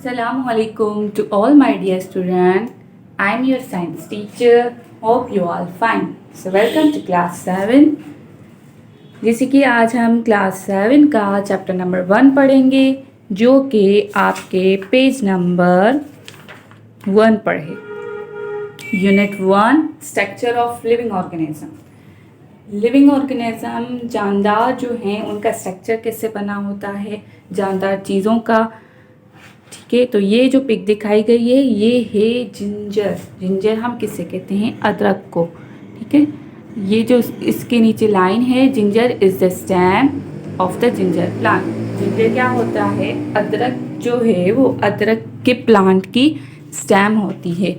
Assalamu alaikum to all my dear students. I am your science teacher. Hope you all fine. So welcome to class 7. जैसे कि आज हम class 7 का chapter number 1 पढ़ेंगे जो कि आपके पेज नंबर 1 पर है। Unit 1 structure of living organism. Living organism जानदार जो हैं उनका स्ट्रक्चर कैसे बना होता है, जानदार चीज़ों का। ठीक है, तो ये जो पिक दिखाई गई है ये है जिंजर। जिंजर हम किससे कहते हैं? अदरक को। ठीक है, ये जो इसके नीचे लाइन है, ginger is the stem of the ginger plant. Ginger क्या होता है? अदरक जो है वो अदरक के प्लांट की स्टेम होती है।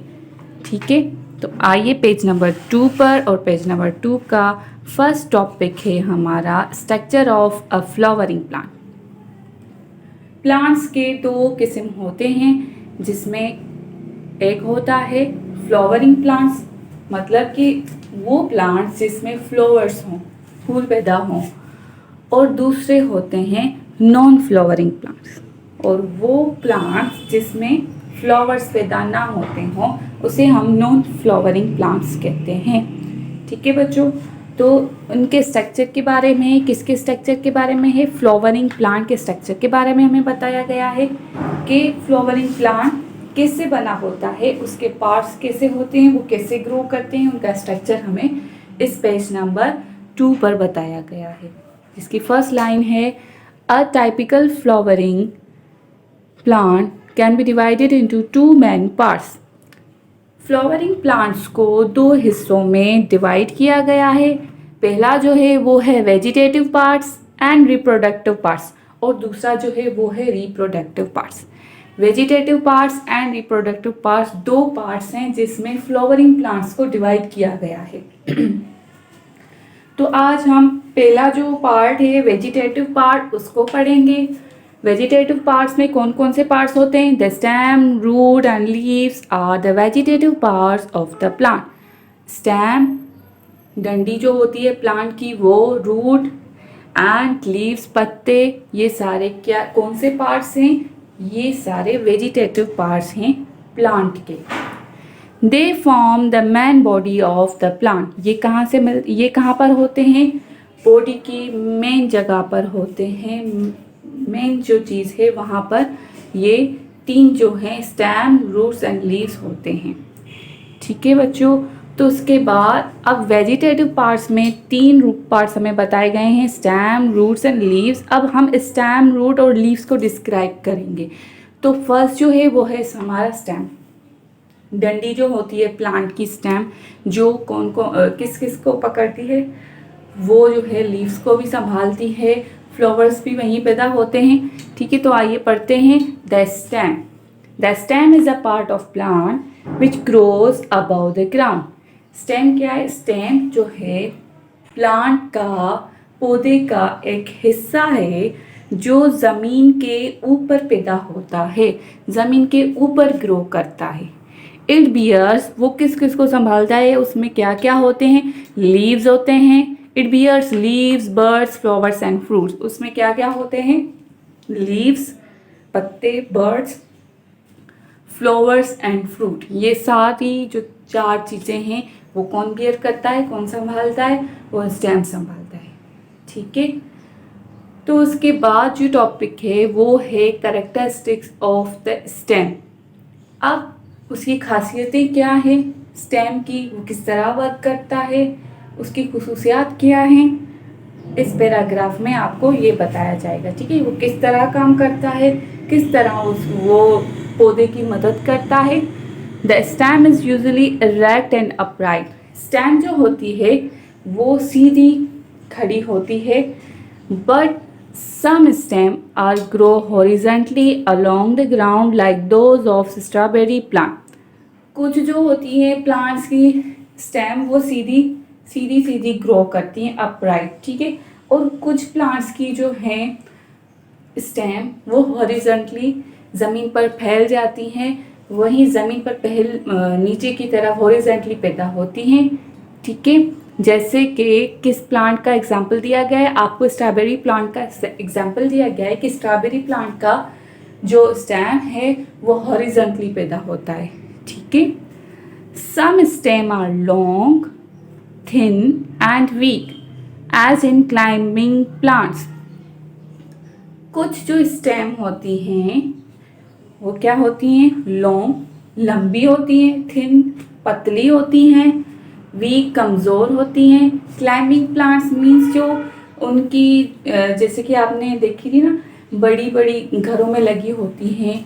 ठीक है, तो आइए पेज नंबर 2 पर, और पेज नंबर 2 का फर्स्ट टॉपिक है हमारा structure of a flowering plant. Plants के दो किस्म होते हैं, जिसमें एक होता है फ्लावरिंग प्लांट्स, मतलब कि वो प्लांट्स जिसमें फ्लावर्स हों, फूल पैदा हों, और दूसरे होते हैं नॉन फ्लावरिंग प्लांट्स, और वो प्लांट्स जिसमें फ्लावर्स पैदा ना होते हों उसे हम नॉन फ्लावरिंग प्लांट्स कहते हैं। ठीक है बच्चों, तो उनके स्ट्रक्चर के बारे में, किसके स्ट्रक्चर के बारे में है? फ्लावरिंग प्लांट के स्ट्रक्चर के बारे में हमें बताया गया है कि फ्लावरिंग प्लांट कैसे बना होता है, उसके पार्ट्स कैसे होते हैं, वो कैसे ग्रो करते हैं, उनका स्ट्रक्चर हमें इस पेज नंबर 2 पर बताया गया है। जिसकी फर्स्ट लाइन है, a typical flowering plant can be divided into 2 main parts. Flowering plants को 2 हिस्सों में डिवाइड किया गया है। पहला जो है वो है vegetative parts and reproductive parts, और दूसरा जो है वो है reproductive parts. Vegetative parts and reproductive parts 2 parts हैं जिसमें फ्लावरिंग प्लांट्स को डिवाइड किया गया है। तो आज हम पहला जो पार्ट है वेजिटेटिव पार्ट उसको पढ़ेंगे। वेजिटेटिव पार्ट्स में कौन कौन से पार्ट्स होते हैं? The stem, root and leaves are the vegetative parts of the plant. Stem, डंडी जो होती है प्लांट की वो, रूट एंड लीव्स, पत्ते, ये सारे क्या कौन से पार्ट्स हैं? ये सारे वेजिटेटिव पार्ट्स हैं प्लांट के। They form the main body of the plant. ये कहाँ पर होते हैं? बॉडी की मेन जगह पर होते हैं। मेन जो चीज़ है वहाँ पर ये 3 जो हैं स्टेम, रूट्स एंड लीव्स होते हैं। ठीक है बच्चों, तो उसके बाद अब वेजिटेटिव पार्ट्स में 3 पार्ट्स हमें बताए गए हैं, स्टेम, रूट्स एंड लीव्स। अब हम स्टेम, रूट और लीव्स को डिस्क्राइब करेंगे। तो फर्स्ट जो है वो है हमारा स्टेम। डंडी जो होती है प्लांट की स्टेम, जो किस किस को पकड़ती है? वो जो है लीव्स को भी संभालती है, फ्लावर्स भी वहीं पैदा होते हैं। ठीक है, तो आइए पढ़ते हैं the stem. The stem is a part of plant which grows above the ground. Stem क्या है? स्टेम जो है प्लांट का, पौधे का एक हिस्सा है जो ज़मीन के ऊपर पैदा होता है, ज़मीन के ऊपर ग्रो करता है। इट बियर्स, वो किस किस को संभालता है? उसमें क्या क्या होते हैं? लीव्स होते हैं। It bears leaves, buds, flowers and fruits. उसमें क्या क्या होते हैं? लीव्स, पत्ते, बर्ड्स, फ्लावर्स एंड फ्रूट। ये सारी जो 4 चीज़ें हैं वो कौन बियर करता है, कौन संभालता है? वो स्टेम संभालता है। ठीक है, तो उसके बाद जो टॉपिक है वो है कैरेक्टरिस्टिक्स ऑफ द स्टेम। अब उसकी खासियतें क्या है स्टेम की, वो किस तरह वर्क करता है, उसकी खुसूसियात क्या हैं, इस पैराग्राफ में आपको ये बताया जाएगा। ठीक है, वो किस तरह काम करता है, किस तरह वो पौधे की मदद करता है। The stem is usually erect and upright. Stem जो होती है वो सीधी खड़ी होती है, but some stem are grow horizontally along the ground like those of strawberry plant. कुछ जो होती है प्लांट्स की स्टेम वो सीधी ग्रो करती हैं, अपराइट। ठीक है, और कुछ प्लांट्स की जो हैं स्टेम वो हॉरिजॉन्टली ज़मीन पर फैल जाती हैं, वहीं ज़मीन पर नीचे की तरफ हॉरिजॉन्टली पैदा होती हैं। ठीक है, जैसे कि किस प्लांट का एग्जाम्पल दिया गया है? आपको स्ट्रॉबेरी प्लांट का एग्जाम्पल दिया गया है कि स्ट्रॉबेरी प्लांट का जो स्टेम है वो हॉरिजॉन्टली पैदा होता है, ठीक है। Some stem are long, thin and weak as in climbing plants. कुछ जो स्टेम होती हैं वो क्या होती हैं, लॉन्ग लंबी होती हैं, थिन पतली होती हैं, वीक कमज़ोर होती हैं। क्लाइंबिंग प्लांट्स मीन्स जो उनकी जैसे कि आपने देखी थी ना, बड़ी बड़ी घरों में लगी होती हैं,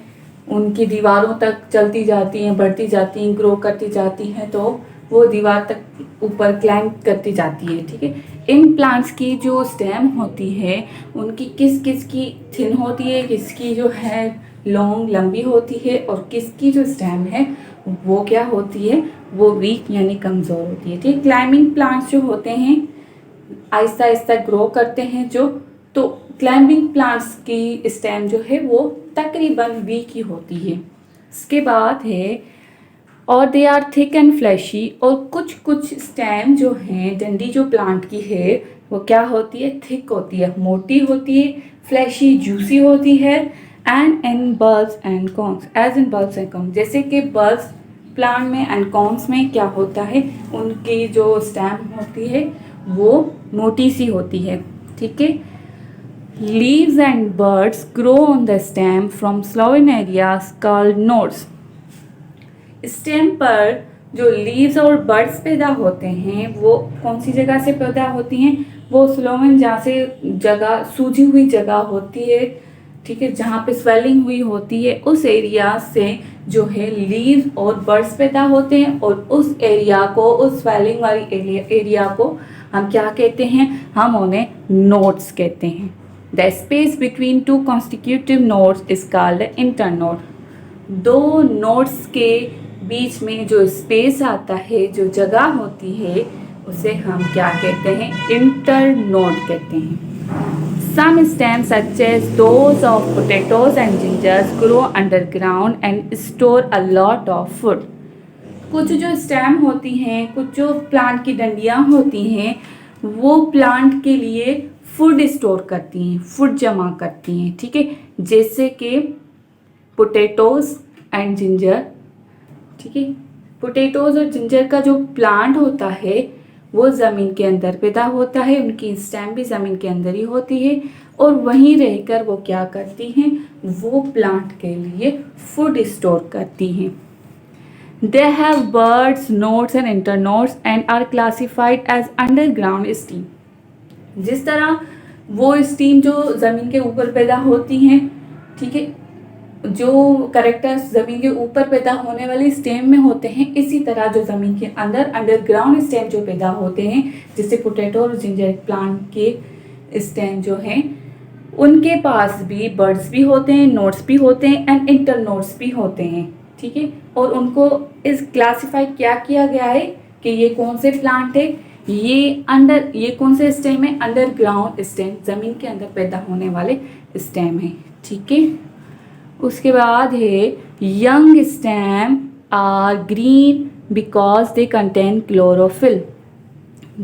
उनकी दीवारों तक चलती जाती हैं, बढ़ती जाती हैं, ग्रो करती जाती हैं, तो वो दीवार तक ऊपर क्लाइंब करती जाती है, ठीक है। इन प्लांट्स की जो स्टेम होती है उनकी किस किस की थिन होती है, किसकी जो है लॉन्ग लंबी होती है, और किसकी जो स्टेम है वो क्या होती है, वो वीक यानी कमज़ोर होती है, ठीक है। क्लाइंबिंग प्लांट्स जो होते हैं आहिस्ता आहिस्ता ग्रो करते हैं जो, तो क्लाइंबिंग प्लांट्स की स्टेम जो है वो तकरीबन वीक ही होती है। इसके बाद है और they are thick and fleshy, और कुछ कुछ स्टेम जो हैं, डंडी जो प्लांट की है वो क्या होती है, थिक होती है, मोटी होती है, फ्लैशी जूसी होती है, and in bulbs and corns as in bulbs and corns. जैसे कि बल्ब्स प्लांट में एंड कॉन्स में क्या होता है, उनकी जो स्टेम होती है वो मोटी सी होती है, ठीक है। Leaves and birds grow on the stem from Sloan areas called nodes. Stem पर जो लीव्स और बर्ड्स पैदा होते हैं वो कौन सी जगह से पैदा होती हैं, वो स्लोवन जहाँ से जगह सूजी हुई जगह होती है, ठीक है, जहाँ पे स्वेलिंग हुई होती है उस एरिया से जो है लीव्स और बर्ड्स पैदा होते हैं, और उस एरिया को, उस स्वेलिंग वाली एरिया को हम क्या कहते हैं, हम उन्हें नोड्स कहते हैं। The space between two constitutive nodes is called internode. दो नोड्स के बीच में जो स्पेस आता है, जो जगह होती है, उसे हम क्या कहते हैं, इंटरनोड कहते हैं। Some stems such as those of potatoes and gingers grow underground and store a lot of food. कुछ जो स्टेम होती हैं, कुछ जो प्लांट की डंडियाँ होती हैं, वो प्लांट के लिए फूड स्टोर करती हैं, फूड जमा करती हैं, ठीक है। जैसे कि पोटैटोज एंड जिंजर, ठीक है। पोटैटोज और जिंजर का जो प्लांट होता है वो ज़मीन के अंदर पैदा होता है, उनकी स्टेम भी ज़मीन के अंदर ही होती है, और वहीं रहकर वो क्या करती हैं, वो प्लांट के लिए फूड स्टोर करती हैं। They have buds, nodes and internodes and are classified as underground stem. जिस तरह वो स्टीम जो ज़मीन के ऊपर पैदा होती हैं, ठीक है, जो कैरेक्टर्स ज़मीन के ऊपर पैदा होने वाली स्टेम में होते हैं, इसी तरह जो ज़मीन के अंदर अंडरग्राउंड स्टेम जो पैदा होते हैं, जिससे पोटैटो और जिंजर प्लांट के स्टेम जो हैं, उनके पास भी बर्ड्स भी होते हैं, नोड्स भी होते हैं एंड इंटरनोड्स भी होते हैं, ठीक है। और उनको इस क्लासिफाइड क्या किया गया है कि ये कौन से प्लांट है, ये कौन से स्टेम है, अंडरग्राउंड स्टेम, ज़मीन के अंदर पैदा होने वाले स्टेम है, ठीक है। उसके बाद है young stem are green because they contain chlorophyll.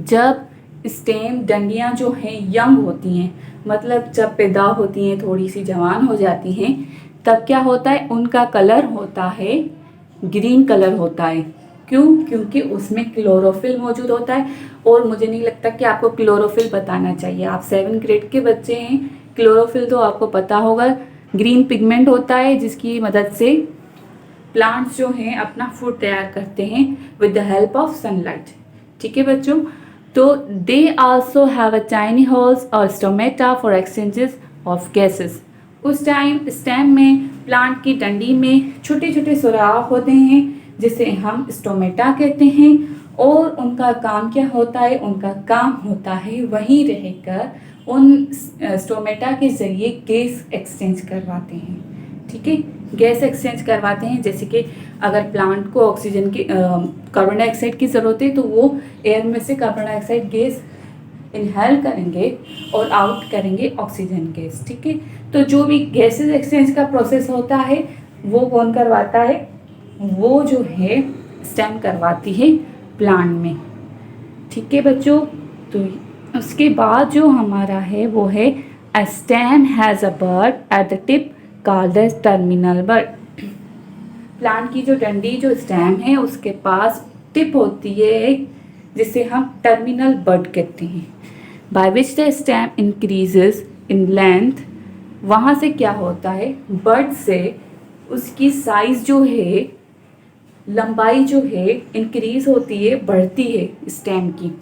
जब स्टेम डंडियाँ जो हैं यंग होती हैं, मतलब जब पैदा होती हैं, थोड़ी सी जवान हो जाती हैं, तब क्या होता है, उनका कलर होता है ग्रीन कलर होता है। क्यों? क्योंकि उसमें क्लोरोफिल मौजूद होता है। और मुझे नहीं लगता कि आपको क्लोरोफिल बताना चाहिए, आप 7th ग्रेड के बच्चे हैं, क्लोरोफिल तो आपको पता होगा। ग्रीन पिगमेंट होता है जिसकी मदद से प्लांट्स जो हैं अपना फूड तैयार करते हैं with the help of sunlight, ठीक है बच्चों। तो they also have a tiny holes और stomata for exchanges of gases. उस टाइम स्टेम में, प्लांट की डंडी में छोटे छोटे सुराख होते हैं जिसे हम स्टोमेटा कहते हैं, और उनका काम क्या होता है, उनका काम होता है वहीं रहकर उन स्टोमेटा के ज़रिए गैस एक्सचेंज करवाते हैं, ठीक है। गैस एक्सचेंज करवाते हैं, जैसे कि अगर प्लांट को ऑक्सीजन की कार्बन डाइऑक्साइड की ज़रूरत है तो वो एयर में से कार्बन डाइऑक्साइड गैस इनहेल करेंगे और आउट करेंगे ऑक्सीजन गैस, ठीक है। तो जो भी गैसेस एक्सचेंज का प्रोसेस होता है वो कौन करवाता है, वो जो है स्टेम करवाती है प्लांट में, ठीक है बच्चों। तो उसके बाद जो हमारा है वो है a stem has a bud at the tip called as terminal bud. Plant की जो डंडी जो स्टेम है उसके पास टिप होती है एक, जिसे हम टर्मिनल बड कहते हैं। By which the stem increases in length, वहाँ से क्या होता है, बड से उसकी साइज जो है, लंबाई जो है इंक्रीज होती है, बढ़ती है स्टेम की।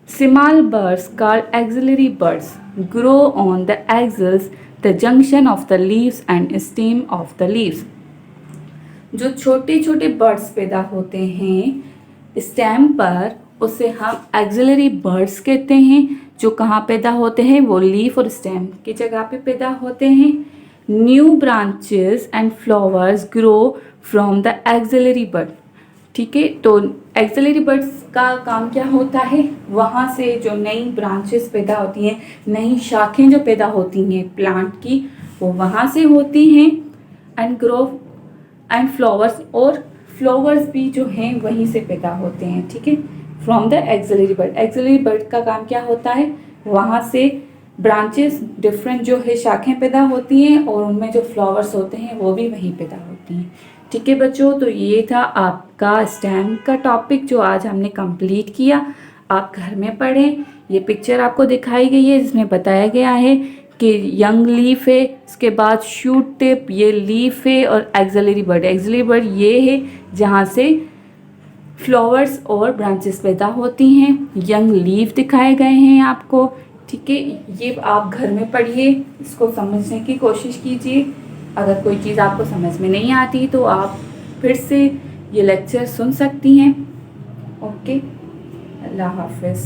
Small birds called axillary birds grow on the exiles the junction of the leaves and stem of the leaves. जो छोटे छोटे बर्ड्स पैदा होते हैं स्टेम पर, उसे हम एक्सिलरी बर्ड्स कहते हैं। जो कहाँ पैदा होते हैं, वो लीफ और स्टेम की जगह पे पैदा होते हैं। New branches and flowers grow from the axillary bud. ठीक है, तो एक्सिलरी बर्ड्स का काम क्या होता है, वहाँ से जो नई ब्रांचेस पैदा होती हैं, नई शाखें जो पैदा होती हैं प्लांट की, वो वहाँ से होती हैं। एंड ग्रो एंड फ्लावर्स, और फ्लावर्स भी जो हैं वहीं से पैदा होते हैं। ठीक है, from the axillary bud. Axillary bud का काम क्या होता है, वहाँ से ब्रांचेस डिफरेंट जो है शाखें पैदा होती हैं, और उनमें जो फ्लावर्स होते हैं वो भी वहीं पैदा होती हैं। ठीक है बच्चों, तो ये था आपका स्टेम का टॉपिक जो आज हमने कंप्लीट किया। आप घर में पढ़ें। ये पिक्चर आपको दिखाई गई है जिसमें बताया गया है कि यंग लीफ है, इसके बाद शूट टिप, ये लीफ है, और एक्सिलरी बर्ड। एक्सिलरी बर्ड ये है जहाँ से फ्लावर्स और ब्रांचेस पैदा होती हैं। यंग लीफ दिखाए गए हैं आपको। ठीक है, ये आप घर में पढ़िए, इसको समझने की कोशिश कीजिए। अगर कोई चीज़ आपको समझ में नहीं आती तो आप फिर से ये लेक्चर सुन सकती हैं। ओके, अल्लाह हाफिज़।